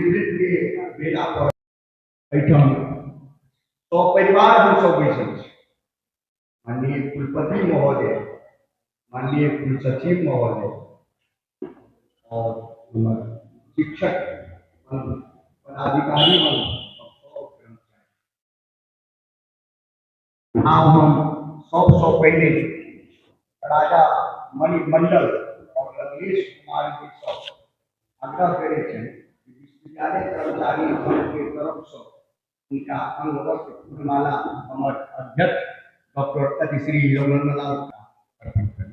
बेला पर एठाम परिवार हम सब बैसल छी। माननीय कुलपति महोदय, माननीय कुलसचिव महोदय और शिक्षक पदाधिकारी आब हम सबसे पहले राजा मणिमंडल और रमेश कुमार जी से आग्रह करे विश्वविद्यालय कर्मचारी संघ के तरफ से उनका अंगवर्ष फूलमाला हमर अध्यक्ष डॉक्टर अतिश्री रघुनंदन अर्पण करें।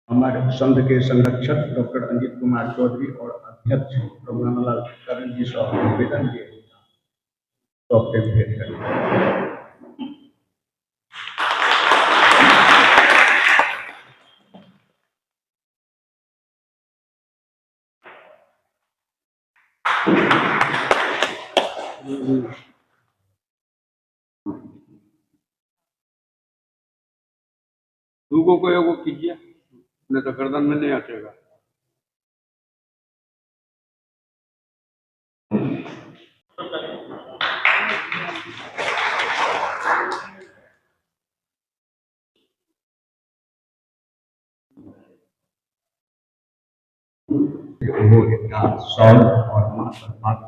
हमारे संघ के संरक्षक डॉक्टर अंजित कुमार चौधरी और अध्यक्ष रघुनंदन करण जी से निवेदन किए भेंट करें। दूगो को एगो कीजिए, नहीं तो गर्दन में नहीं आटेगा। वो इतना सॉल्व और बात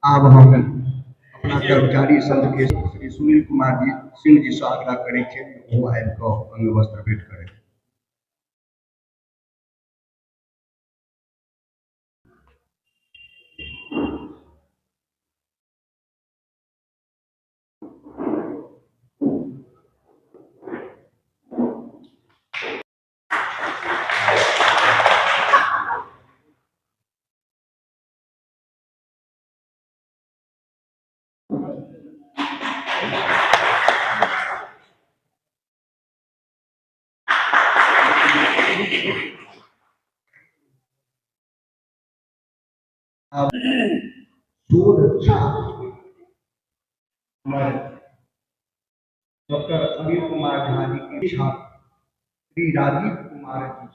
अब हम अपना कर्मचारी संघ के श्री सुनील कुमार जी सिंह जी से आग्रह करे वो आबि कऽ अंग वस्त्र भेंट करें। अब शोध छात्र डॉक्टर अनिल कुमार झा जी के छात्र श्री राजीव कुमार जी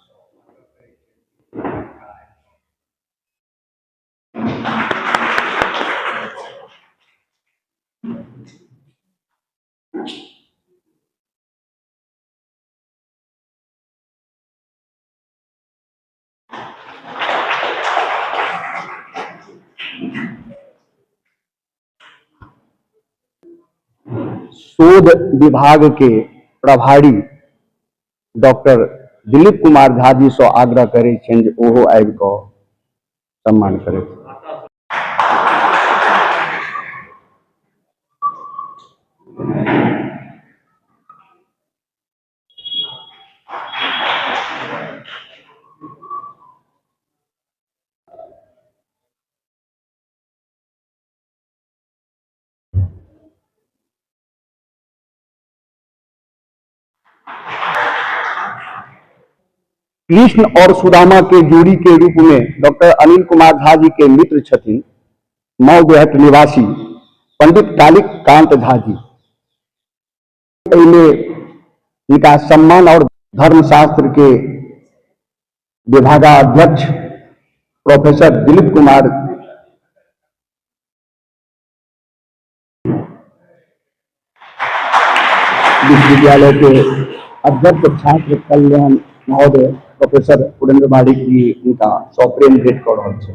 शोध विभाग के प्रभारी डॉक्टर दिलीप कुमार झा जी से आग्रह करे ओहो आबि कऽ सम्मान करे। कृष्ण और सुदामा के जोड़ी के रूप में डॉक्टर अनिल कुमार झा जी के मित्र छथिन मऊ बेहट निवासी पंडित कालिक कांत झा जी। इनका सम्मान और धर्मशास्त्र के विभागाध्यक्ष प्रोफेसर दिलीप कुमार विश्वविद्यालय के अध्यक्ष छात्र कल्याण महोदय प्रोफेसर पुरेंद्र मालिक जी उनका सप्रेम भेंट कर रहा है।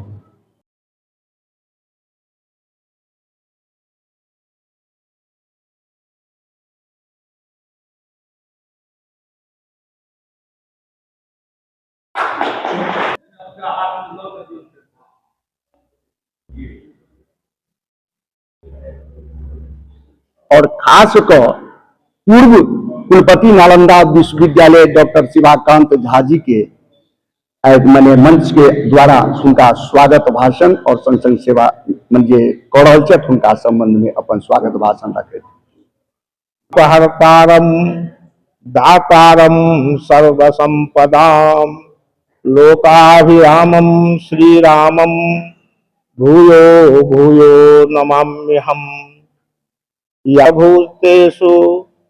और खास कर पूर्व कुलपति नालंदा विश्वविद्यालय डॉक्टर शिवाकांत झा जी के मैंने मंच के द्वारा उनका स्वागत भाषण और संसद सेवा जे कर रहल छथि उनका संबंध में अपन स्वागत भाषण रखे। उपहर्तारम दातारम सर्वसंपदाम लोकाभिरामम श्रीरामम भूयो भूयो नमाम्यहम्। यभूतेषु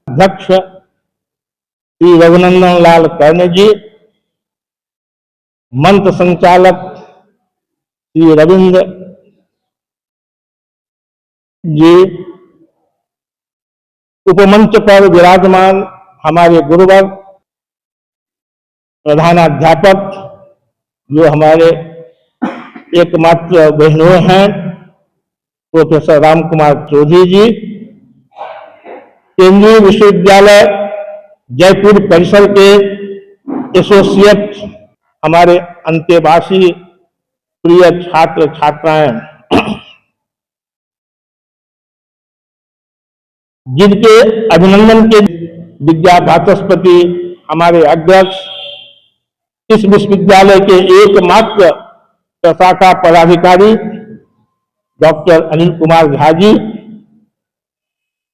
अध्यक्ष श्री रघुनंदन लाल कर्ण जी, मंत्र संचालक श्री रविंद्र जी, उपमंच पर विराजमान हमारे गुरुवर प्रधानाध्यापक जो हमारे एकमात्र बहनों हैं प्रोफेसर राम कुमार चौधरी जी, केंद्रीय विश्वविद्यालय जयपुर परिसर के एसोसिएट हमारे अंतेवासी प्रिय छात्र छात्राएं, जिनके अभिनंदन के विद्या वाचस्पति हमारे अध्यक्ष इस विश्वविद्यालय के एकमात्र प्रशाखा पदाधिकारी डॉक्टर अनिल कुमार झा जी,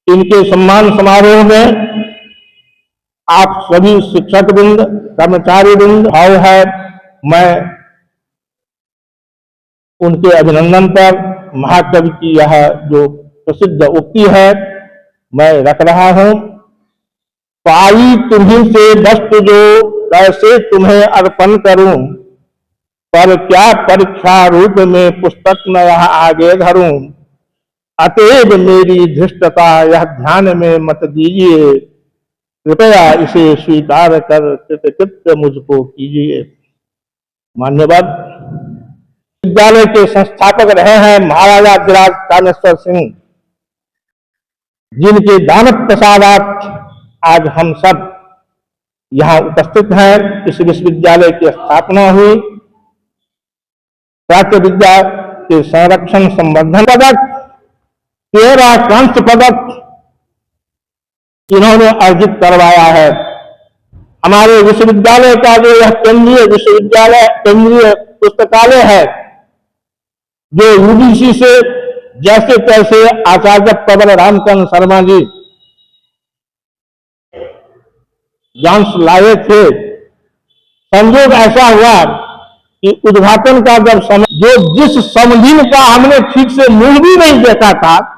इनके सम्मान समारोह में आप सभी शिक्षक वृंद, कर्मचारी वृंद भाव है। मैं उनके अभिनंदन पर महाकवि की यह जो प्रसिद्ध उक्ति है मैं रख रहा हूं। पाई तुम्हीं से वस्तु जो कैसे तुम्हें अर्पण करूं, पर क्या परीक्षा रूप में पुस्तक न यह आगे धरूं। अतएव मेरी धृष्टता यह ध्यान में मत दीजिए, कृपया इसे स्वीकार कर कृतकृत्य मुझको कीजिए। मान्यवर विद्यालय के संस्थापक रहे हैं महाराजा अधिराज कामेश्वर सिंह, जिनके दान प्रसादात आज हम सब यहाँ उपस्थित हैं। इस विश्वविद्यालय की स्थापना हुई। प्राच्य विद्या के संरक्षण संवर्धन पदक, 13 कांस्य पदक इन्होंने अर्जित करवाया है। हमारे विश्वविद्यालय का जो यह केंद्रीय विश्वविद्यालय केंद्रीय पुस्तकालय है, जो यूजीसी से जैसे तैसे आचार्य प्रवर रामचंद्र शर्मा जी जांच लाए थे, संयोग ऐसा हुआ कि उद्घाटन का जब समय, जो जिस समझिन का हमने ठीक से मुंह भी नहीं देखा था,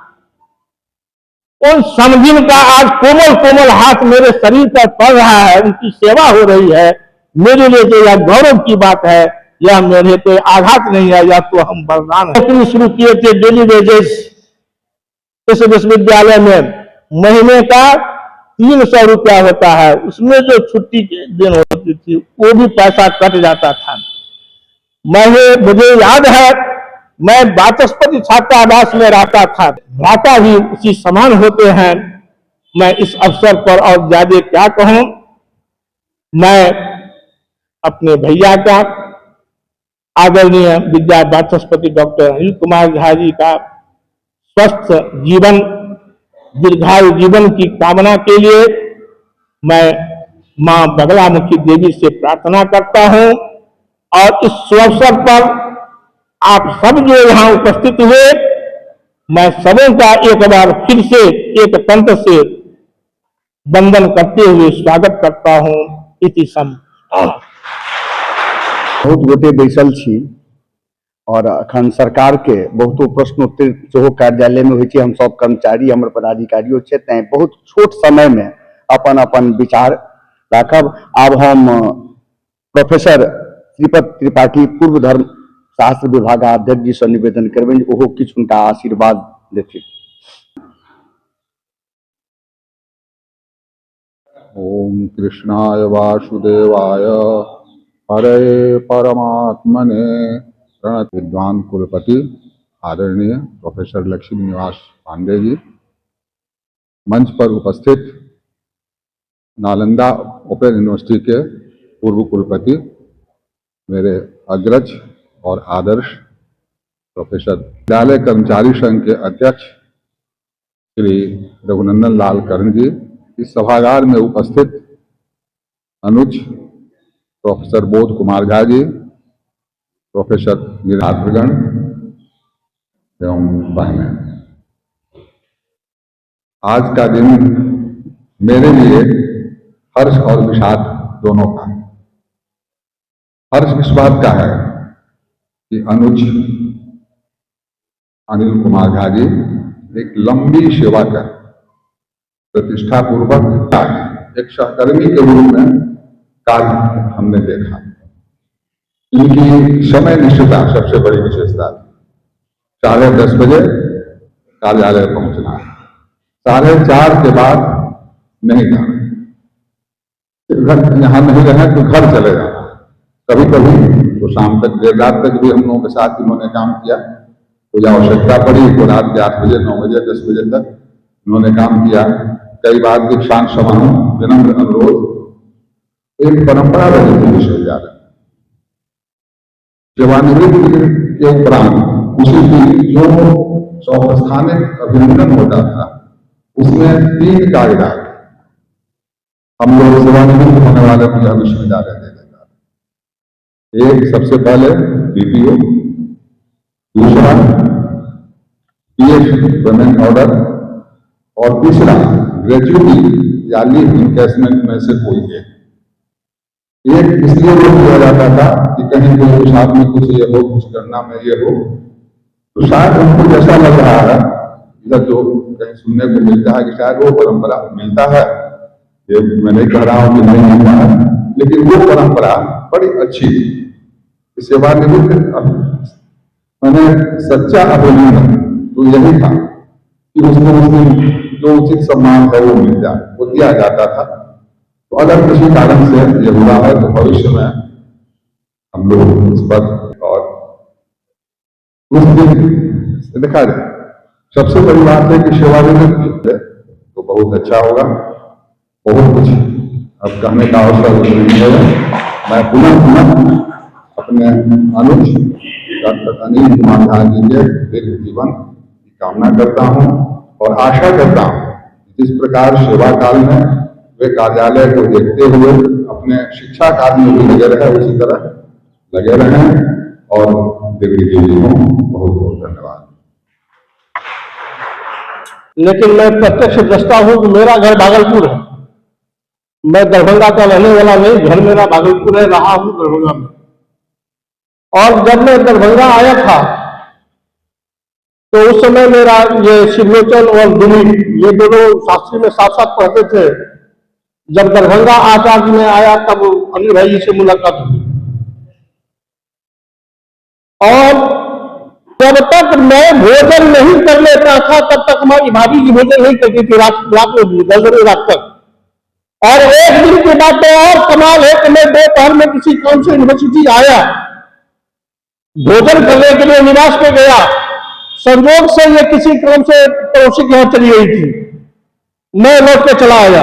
उन समझिन का आज कोमल कोमल हाथ मेरे शरीर पर पड़ रहा है, उनकी सेवा हो रही है। मेरे लिए तो यह गौरव की बात है, यह मेरे पे आघात नहीं है, यह तो हम वरदान है। शुरू किए थे डेली वेजेस इस विश्वविद्यालय में, महीने का 300 रुपया होता है, उसमें जो छुट्टी के दिन होती थी वो भी पैसा कट जाता था। मुझे याद है मैं वाचस्पति छात्रावास में रहता था, भ्राता भी उसी समान होते हैं। मैं इस अवसर पर और ज्यादा क्या कहूं, मैं अपने भैया का आदरणीय विद्या वाचस्पति डॉक्टर अनिल कुमार झा जी का स्वस्थ जीवन, दीर्घायु जीवन की कामना के लिए मैं मां बगलामुखी देवी से प्रार्थना करता हूं। और इस अवसर पर आप सब जो यहाँ उपस्थित हुए, मैं सबों का एक बार फिर से एक कंठ से वंदन करते हुए स्वागत करता हूं। इति सम बहुत गोटे बैसल छी और अखन सरकार के बहुतो प्रश्नोत्तर सेहो कार्यालय में होय छै। हम सब कर्मचारी हमर पदाधिकारियों छै, तें बहुत छोट समय में अपन अपन विचार राखब। आब हम प्रोफेसर श्रीपद त्रिपाठी पूर्व धर्म शास्त्र विभागाध्यक्ष जी से निवेदन करबनि जे ओहो किछु हुनका आशीर्वाद देथिन। ओम कृष्णाय वासुदेवाय हरे परमात्मने प्रणत विद्वान कुलपति आदरणीय प्रोफेसर लक्ष्मी निवास पांडे जी, मंच पर उपस्थित नालंदा ओपन यूनिवर्सिटी के पूर्व कुलपति, मेरे अग्रज और आदर्श प्रोफेसर विद्यालय कर्मचारी संघ के अध्यक्ष श्री रघुनंदन लाल कर्ण जी, इस सभागार में उपस्थित अनुज प्रोफेसर बोध कुमार झा जी, प्रोफेसर निराधगण एवं बहनें, आज का दिन मेरे लिए हर्ष और विषाद दोनों का है। हर्ष इस बात का है कि अनुज अनिल कुमार झा जी एक लंबी सेवा कर प्रतिष्ठा पूर्वक एक सहकर्मी के रूप में कार्य हमने देखा। इनकी समय निष्ठता सबसे बड़ी विशेषता थी। 10:30 बजे कार्यालय पहुंचना है, 4:30 के बाद नहीं जाना, घर यहां नहीं रहे तो घर चले जाना। कभी कभी तो शाम तक देर रात तक भी हम लोगों के साथ इन्होंने काम किया। कोई आवश्यकता पड़ी तो रात के 8 बजे 9 बजे 10 बजे तक उन्होंने काम किया। कई बार दीक्षांत समारोह, विनम्र अनुरोध, एक परंपरा रही थी विश्वविद्यालय। सेवानिवृत्ति के उपरांत उसी दिन जो सौप्रस्थानिक अभिनंदन होता था उसमें 3 कागजात हम लोग सेवानिवृत्त होने वाले को यह विश्वविद्यालय दे देता था। एक सबसे पहले पीपीओ, दूसरा पीएफ पेमेंट ऑर्डर और तीसरा ग्रेजुएटी या लीव इनकेसमेंट में से कोई एक इसलिए रोक दिया जाता था कि कहीं कोई साथ में कुछ ये हो, कुछ करना में ये हो, तो शायद उनको जैसा लग रहा है, इधर जो कहीं सुनने को मिलता है कि शायद वो परंपरा मिलता है। ये मैं नहीं कह रहा हूं कि नहीं मिलता है, लेकिन वो परंपरा बड़ी अच्छी थी। सेवानिवृत्त मैंने सच्चा अभिनंदन तो यही था कि उसको उस दिन जो उचित सम्मान है वो मिल जाए, वो दिया जाता था। तो अगर किसी कारण से ये हुआ है तो भविष्य में हम लोग इस पर और उस दिन देखा जाए। सबसे बड़ी बात है कि सेवानिवृत्त तो बहुत अच्छा होगा। बहुत कुछ अब कहने का अवसर नहीं है। मैं पुनः अपने अनुज डॉक्टर अनिल कुमार झा जी के दीर्घ जीवन की कामना करता हूं और आशा करता हूं जिस प्रकार सेवा काल में वे कार्यालय को देखते हुए अपने शिक्षा कार्य में भी लगे रहे, उसी तरह लगे रहें और दीर्घ जीवी हों। बहुत बहुत धन्यवाद। लेकिन मैं प्रत्यक्ष दृष्टा हूं कि मेरा घर भागलपुर है। मैं दरभंगा का रहने वाला नहीं, घर मेरा भागलपुर है, रहा हूं दरभंगा में। और जब मैं दरभंगा आया था तो उस समय मेरा ये शिवलोचन और दुली ये दोनों शास्त्री में साथ साथ पढ़ते थे। जब दरभंगा आचार्य में आया तब अनिल भाई जी से मुलाकात हुई। और जब तक मैं भोजन नहीं कर लेता था तब तक हमारी भाभी की भोजन नहीं करती थी, रात में 10 बजे रात तक। और एक दिन की बात तो और कमाल है कि मैं दोपहर में किसी काम से यूनिवर्सिटी आया, भोजन करने के लिए निवास में गया। संयोग से ये किसी क्रम से पड़ोसी के यहां चली गई थी, मैं लौट के चला आया।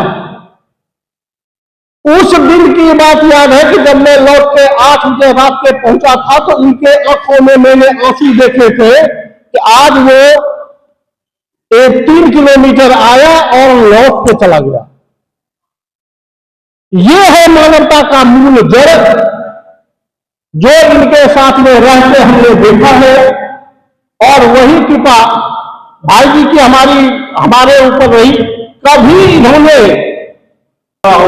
उस दिन की बात याद है कि जब मैं लौट के 8 बजे रात के पहुंचा था तो उनके आंखों में मैंने आंसू देखे थे कि आज वो 3 किलोमीटर आया और लौट के चला गया। ये है मानवता का मूल जड़, जो इनके साथ में रहते हमने देखा है। और वही कृपा भाई जी की हमारे ऊपर रही। कभी इन्होंने और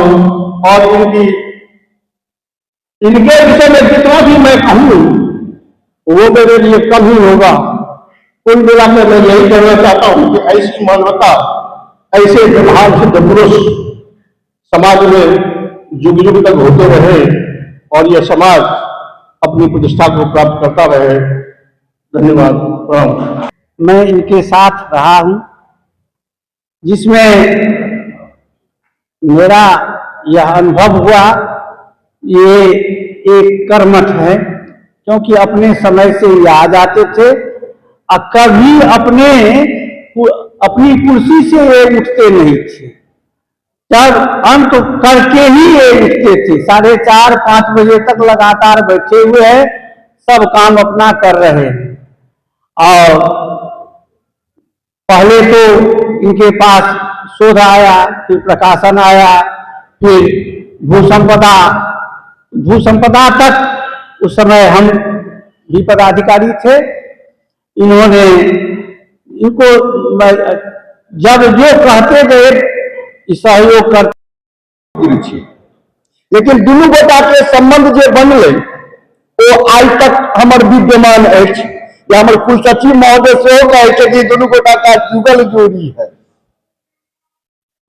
इनके विषय में जितना भी मैं कहूं वो मेरे लिए कम ही होगा। कुल मिलाकर मैं यही कहना चाहता हूं कि ऐसी मानवता, ऐसे व्यवहार सिद्ध पुरुष समाज में युग युग तक होते रहे और यह समाज अपनी प्रतिष्ठा को प्राप्त करता रहे। धन्यवाद। मैं इनके साथ रहा हूं, जिसमें मेरा यह अनुभव हुआ, ये एक कर्मठ है, क्योंकि अपने समय से ये आ जाते थे और कभी अपनी कुर्सी से ये उठते नहीं थे। जब अंत करके ही ये उठते थे। 4:30-5 बजे तक लगातार बैठे हुए हैं, सब काम अपना कर रहे हैं। और पहले तो इनके पास शोध आया, फिर प्रकाशन आया, फिर भूसंपदा तक उस समय हम भी पदाधिकारी थे। इन्होंने इनको जब जो कहते गए सहयोग करते, लेकिन दुनू गोटा के संबंध जे बनले ओ आज तक हमर विद्यमान अछि। या हमर कुलसचिव महोदय सेहो कहै छै कि दुनू गोटा का जुगल जोड़ी है।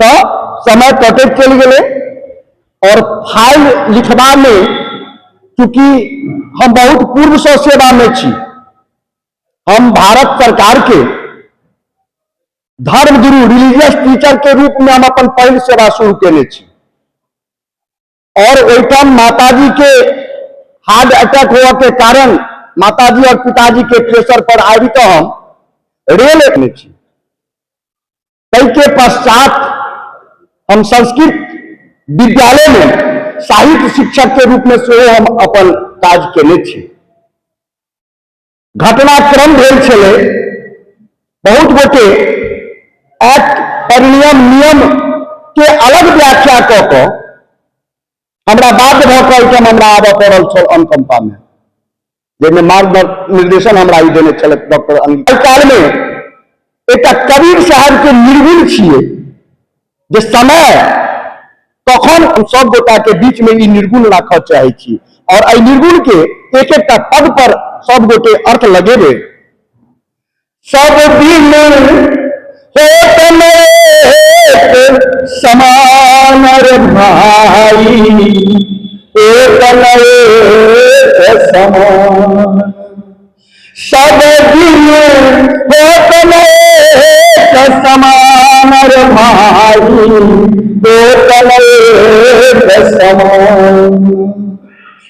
तो समय कटैत चलि गेलै और फाइल लिखबा में चूंकि हम बहुत पूर्व से सेवा में छी, हम भारत सरकार के धर्मगुरु रिलीजियस टीचर के रूप में हम अपन पहल सेवा शुरू केने छी। और ओइठाम माताजी के हार्ट अटैक हुआ के कारण माताजी और पिताजी के प्रेशर पर आबि तो हम रेल लेने छी। कई के पश्चात हम संस्कृत विद्यालय में साहित्य शिक्षक के रूप में सेहो हम अपन काज केने छी। घटनाक्रम भेल छलै, बहुत गोटे एक्ट परिनियम नियम के अलग व्याख्या कऽ कऽ हमरा बाध्य भऽ कऽ एहिठाम हमरा आबऽ पड़ल छल अनुकंपा में, जाहिमे मार्ग निर्देशन हमरा ई देने छलथि डॉक्टर अंगिका। काल में एकटा कबीर साहब के निर्गुण छियै जे समय कखन हम सब गोटा के बीच में ई निर्गुण राखऽ चाहै छी। और एहि निर्गुण के एक एकटा पद पर सब गोटे अर्थ लगेबे। सब दिन होत नएक समान रे भाई, एक नएक समान। सब दिन होत नएक समान रे भाई, एक नएक समान।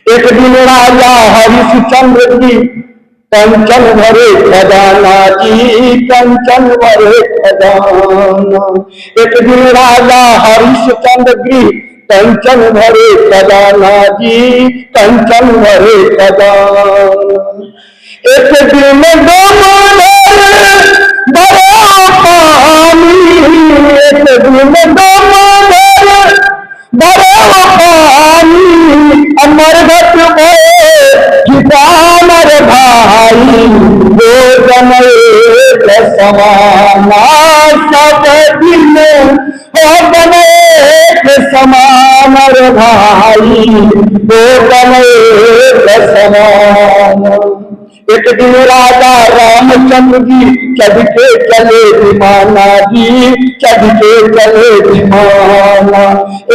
एक दिन राजा हरिश्चंद्र जी कंचन भरे खजाना जी, कंचन भरे खजाना। एक दिन राजा हरिश्चंद्र जी कंचन भरे खजाना जी, कंचन भरे खजाना। एक दिन दोनों बड़ा पानी, एक दिन दोनों बड़ा पानी, अमर घट किसान रे भाई, दो जन एक समाना। सब दिन हो जन एक समान रे भाई, दो जन एक समान। एक दिन राजा रामचंद्र जी चढ़ के चले विमाना जी, चढ़ के चले विमाना।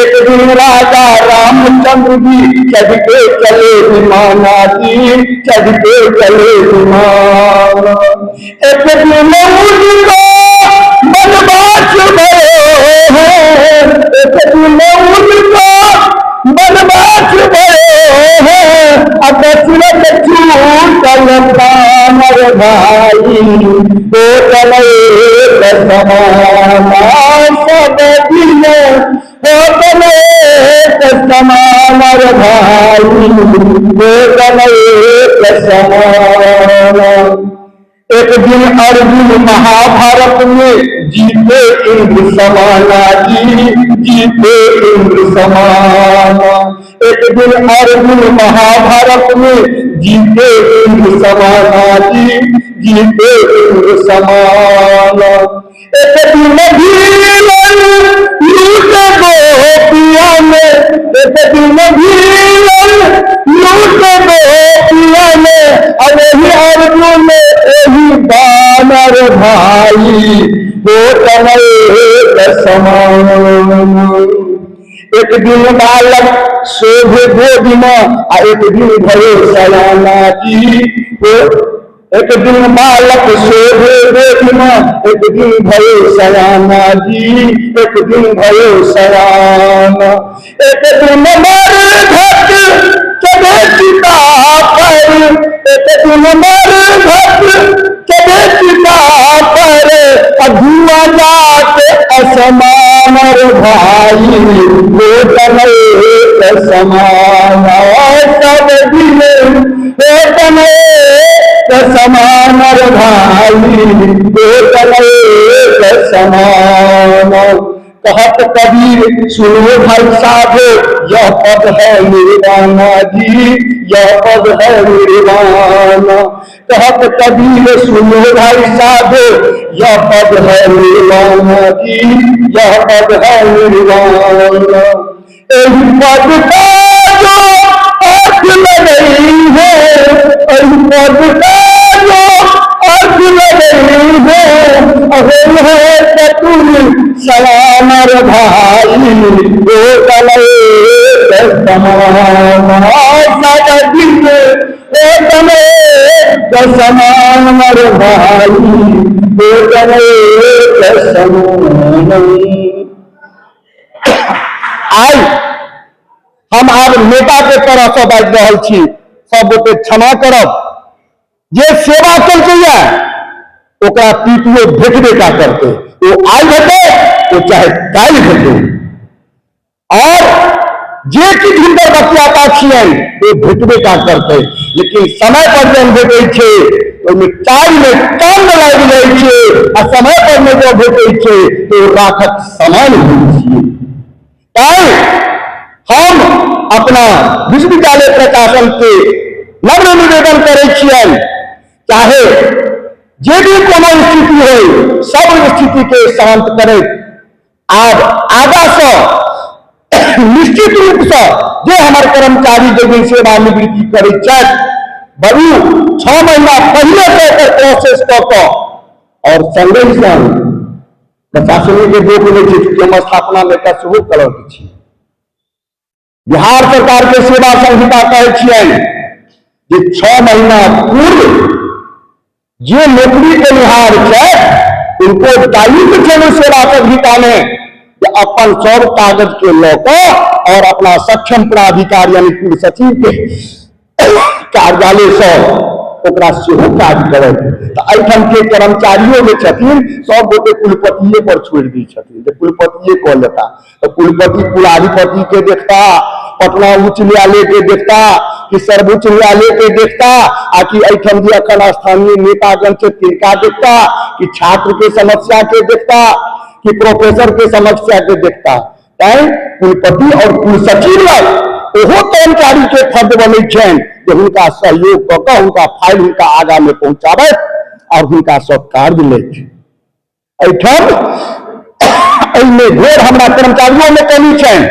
एक दिन राजा रामचंद्र जी चढ़ के चले विमाना जी, चढ़ के चले विमाना। एक दिन उनको बनवास भरे हैं, एक दिन उनको बनवास भरे हैं। अब दशरथ छूटल प्राण रे भाई, दो जन एक समाना। सब दिन हो जन एक समान रे भाई, दो जन एक समान। एक दिन अर्जुन महाभारत में जीते इंद्र समाना जी, जीते इंद्र समाना। एक दिन अर्जुन महाभारत में जीते इंद्र समाना जी, जीते इंद्र समाना। एक दिन भीलन लूट गोपिया में, एक दिन भीलन लूट गोपिया में, अरे अर्जुन एही बानर भाई, दो जन एक समान। एक दिन बालक शोभे गोदी में, एक दिन भये सयाना जी। एक दिन बालक शोभे देखना, एक दिन भयो सयाना जी, एक दिन भयो सयाना। एक दिन मर घट चढ़े चिता पर, एक दिन मर घट चढ़े चिता पर, धुआं जाके असमान भाई वो तने समान। सब दिन समान भाई समान। कहत कबीर सुनो भाई साधो, यह पद है निर्वाणा जी, यह पद है निर्वाणा। कहत कबीर सुनो भाई साधो, यह पद है निर्वाणा जी, यह पद है निर्वाणा। एहि पद का जो अर्थ लगी है, एहि पद का जो अर्थ लगी है, अहो है चतुर सयानर भाई वो तले समान। सदिन वो तले समानर भाई वो तले समान। आई हम आब नेता के तरह से बाजि रहल छी, सब गोटे क्षमा करब। जे सेवा केलकैया ओकरा पीटीओ भेटबे टा करते, वो आई भेटे वो चाहे काल्हि भेटे। और जे किछु हिनकर बतियाता छियनि वो भेटबे टा करते, लेकिन समय पर जब भेटे छै ओहिमे चारि में काम लागि जाइ छै, आ समय पर में जब भेटे छै तो राखक समान होइ छियै। हम अपना विश्वविद्यालय प्रशासन के नम्र निवेदन करे छियनि, चाहे जे भी कोनो स्थिति हो सब स्थिति के शांत करे। आब आगा से निश्चित रूप से जे हमारे कर्मचारी जो सेवा निवृत्ति करे बरू 6 महीना पहले से प्रोसेस कऽ और संगे संग प्रशासनिक रोक नहीं छै, चूँकि हम स्थापना में एकटा सेहो करऽ के छी। बिहार सरकार के सेवा संहिता कहै छियनि जे 6 महीना पूर्व जे नौकरी के निहार छै उनको दायित्व छै सेवा संहिता में कि अपन सब कागज के लऽ और अपना सक्षम प्राधिकार यानी कुल सचिव के कार्यालय से ओकरा सेहो काज करत। तो एहिठाम के कर्मचारियों में छथिन सब गोटे कुलपतिये पर छोड़ दी छथिन, जे कुलपतिये कऽ लेता। तो कुलपति कुलाधिपति के देखता, पटना उच्च न्यायालय के देखता कि सर्वोच्च न्यायालय के देखता, आ कि एहिठाम जे अखन स्थानीय नेतागण छै तिनका देखता, कि छात्र के समस्या के देखता, कि प्रोफेसर के समस्या के देखता। कुलपति और कुलसचिव ओहो कर्मचारी के फर्ज बने छनि जे हुनका सहयोग कऽ कऽ हुनका फाइल हुनका आगा में पहुंचाबे और हुनका सब कार्य लेत। एहिठाम एहिमे घोर हमरा कर्मचारियों में कमी छनि।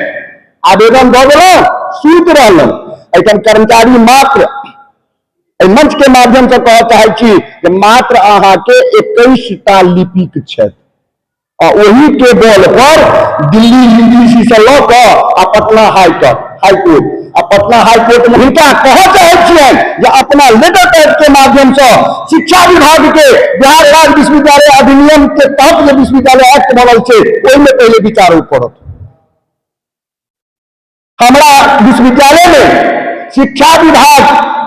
आवेदन दऽ देलहुँ, सुति रहलहुँ। एहिठाम कर्मचारी मात्र मंच के माध्यम से कहऽ चाहै छी जे मात्र अहाँ के 21टा लिपिक छथि, और वही के बल पर दिल्ली यूजीसी से लऽ कऽ पटना हाईकोर्ट आ पटना हाईकोर्ट में हुनका कहऽ चाहै छियनि जे अपना लेटर टाइप के माध्यम से शिक्षा विभाग के बिहार राज्य विश्वविद्यालय अधिनियम के तहत जो विश्वविद्यालय एक्ट बनल छै ओहिमे पहले विचार पड़त। हमरा विश्वविद्यालय में शिक्षा विभाग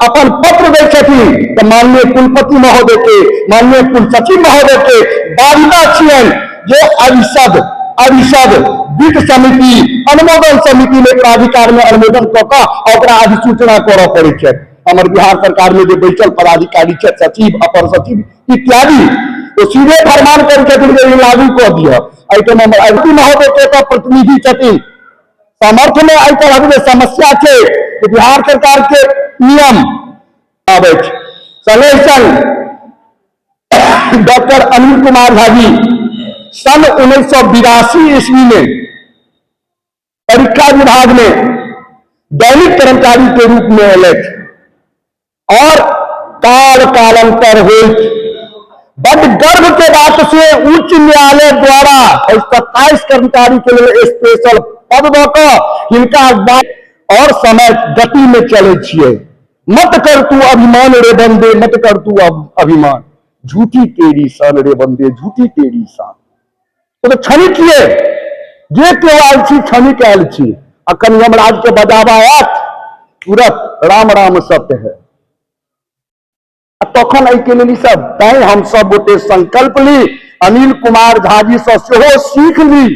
अपन पत्र दै छथिन तऽ माननीय कुलपति महोदय के, माननीय कुलसचिव महोदय के बाध्यता छियनि जे अरिषद वित्त समिति अनुमोदन समिति में प्राधिकार में अनुमोदन कऽ ओकरा अधिसूचना करऽ पड़ै छै। हमर बिहार सरकार में जो बैठल पदाधिकारी छै, सचिव, अपर सचिव इत्यादि, तो सीधे फरमान करै छथिन जे लागू कऽ दिअ। एहिठाम हमर अवधि महोदय के प्रतिनिधि छथिन, सामर्थ्य में एहि तरह के समस्या छै कि बिहार सरकार के नियम आबै छै। संगे संग डॉक्टर अनिल कुमार झा जी सन 1982 ईस्वी में परीक्षा विभाग में दैनिक कर्मचारी के रूप में अयले और कालांतर हुई। बड़ गर्व के बात से उच्च न्यायालय द्वारा 27 कर्मचारी के लिए स्पेशल पद दऽ कऽ हिनका और समय गति में चले छियै। मत कर तू अभिमान रे बंदे, मत कर तू अभिमान, झूठी तेरी सान रे बंदे, झूठी तेरी सान। तो क्षणिक ये जे केओ आयल छी क्षणिक आयल छी, अखन यमराज के बजावा आयत तुरत राम राम सत्य है। तखन एहि के लेल सब तैं हम सब गोटे संकल्प ली, अनिल कुमार झा जी से सेहो सीख ली,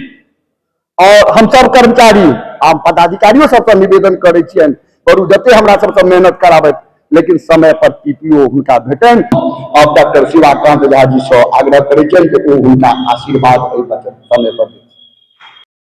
और हम सब कर्मचारी आम पदाधिकारियों सबसे निवेदन करै छियनि करू जते हमरा सबसे मेहनत कराबैत, लेकिन समय पर टीपीओ हुनका भेटनि। और डॉक्टर शिवाकांत झा जी से आग्रह करै छियनि कि ओ हुनका आशीर्वाद एहि समय पर